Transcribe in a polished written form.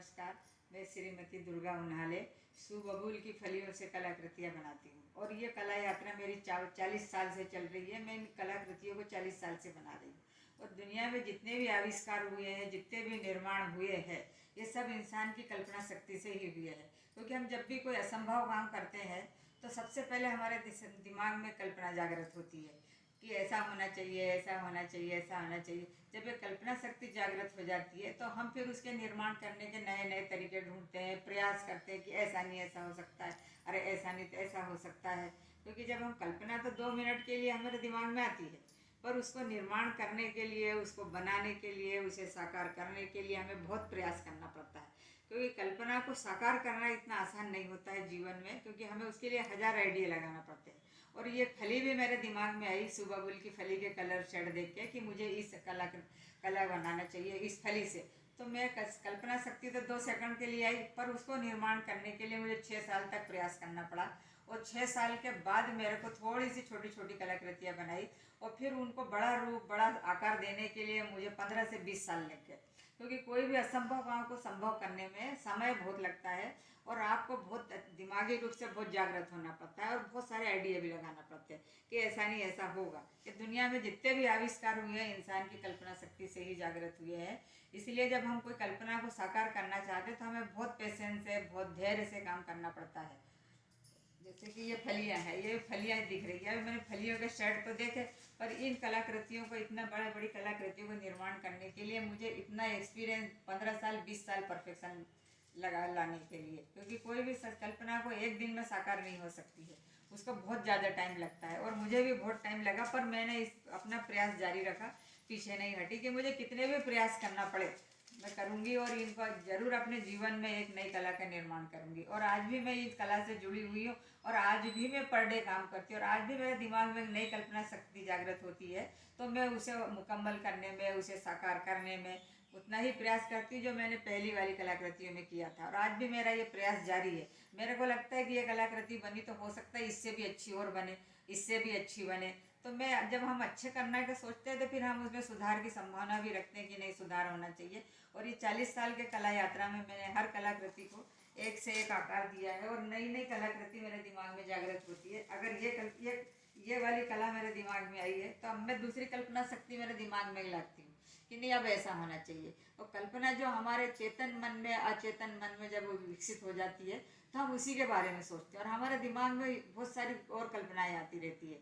नमस्कार। मैं श्रीमती दुर्गा उन्हाले सुबबूल की फलियों से कलाकृतियाँ बनाती हूँ और ये कला यात्रा मेरी 40 साल से चल रही है। मैं इन कलाकृतियों को 40 साल से बना रही हूँ और दुनिया में जितने भी आविष्कार हुए हैं, जितने भी निर्माण हुए हैं, ये सब इंसान की कल्पना शक्ति से ही हुए हैं। क्योंकि हम जब भी कोई असंभव काम करते हैं तो सबसे पहले हमारे दिमाग में कल्पना जागृत होती है कि ऐसा होना चाहिए, ऐसा होना चाहिए, ऐसा होना चाहिए। जब ये कल्पना शक्ति जागृत हो जाती है तो हम फिर उसके निर्माण करने के नए नए तरीके ढूंढते हैं, प्रयास करते हैं कि ऐसा नहीं ऐसा हो सकता है, अरे ऐसा नहीं तो ऐसा हो सकता है। क्योंकि जब हम कल्पना तो 2 मिनट के लिए हमारे दिमाग में आती है, पर उसको निर्माण करने के लिए, उसको बनाने के लिए, उसे साकार करने के लिए हमें बहुत प्रयास करना पड़ता है। क्योंकि कल्पना को साकार करना इतना आसान नहीं होता है जीवन में, क्योंकि हमें उसके लिए 1000 आइडिया लगाना पड़ते हैं। और ये फली भी मेरे दिमाग में आई सुबबुल की फली के कलर शेड देख के कि मुझे इस कला बनाना चाहिए इस फली से। तो मैं कल्पना शक्ति तो 2 सेकंड के लिए आई, पर उसको निर्माण करने के लिए मुझे 6 साल तक प्रयास करना पड़ा। और 6 साल के बाद मेरे को थोड़ी सी छोटी छोटी कलाकृतियाँ बनाई और फिर उनको बड़ा रूप, बड़ा आकार देने के लिए मुझे 15 से 20 साल लग गए। क्योंकि कोई भी असंभव काम को संभव करने में समय बहुत लगता है और आपको बहुत दिमागी रूप से बहुत जागृत होना पड़ता है और बहुत सारे आइडिया भी लगाना पड़ते हैं कि ऐसा नहीं ऐसा होगा। कि दुनिया में जितने भी आविष्कार हुए हैं इंसान की कल्पना शक्ति से ही जागृत हुए हैं। इसलिए जब हम कोई कल्पना को साकार करना चाहते हैं तो हमें बहुत पेशेंस से, बहुत धैर्य से काम करना पड़ता है। जैसे कि ये फलियां हैं, ये फलियां दिख रही है, मैंने फलियों के शेड तो देखे, पर इन कलाकृतियों को, इतना बड़ी बड़ी कलाकृतियों को निर्माण करने के लिए मुझे इतना एक्सपीरियंस 15 साल 20 साल परफेक्शन लगा लाने के लिए। क्योंकि कोई भी कल्पना को एक दिन में साकार नहीं हो सकती है, उसको बहुत ज़्यादा टाइम लगता है और मुझे भी बहुत टाइम लगा। पर मैंने इस अपना प्रयास जारी रखा, पीछे नहीं हटी कि मुझे कितने भी प्रयास करना पड़े मैं करूँगी और इनको जरूर अपने जीवन में एक नई कला का निर्माण करूँगी। और आज भी मैं इस कला से जुड़ी हुई हूँ और आज भी मैं पर डे काम करती हूँ और आज भी मेरे दिमाग में एक नई कल्पना शक्ति जागृत होती है तो मैं उसे मुकम्मल करने में, उसे साकार करने में उतना ही प्रयास करती हूँ जो मैंने पहली वाली कलाकृतियों में किया था। और आज भी मेरा ये प्रयास जारी है। मेरे को लगता है कि ये कलाकृति बनी तो हो सकता है इससे भी अच्छी और बने, इससे भी अच्छी बने। तो मैं, जब हम अच्छे करने का सोचते हैं तो फिर हम उसमें सुधार की संभावना भी रखते हैं कि नहीं, सुधार होना चाहिए। और ये 40 साल के कला यात्रा में मैंने हर कलाकृति को एक से एक आकार दिया है और नई नई कलाकृति मेरे दिमाग में जागृत होती है। अगर ये वाली कला मेरे दिमाग में आई है तो अब मैं दूसरी कल्पना शक्ति मेरे दिमाग में लाती हूँ कि नहीं, अब ऐसा होना चाहिए। और कल्पना जो हमारे चेतन मन में, अचेतन मन में जब विकसित हो जाती है तो हम उसी के बारे में सोचते हैं और हमारे दिमाग में बहुत सारी और कल्पनाएं आती रहती है।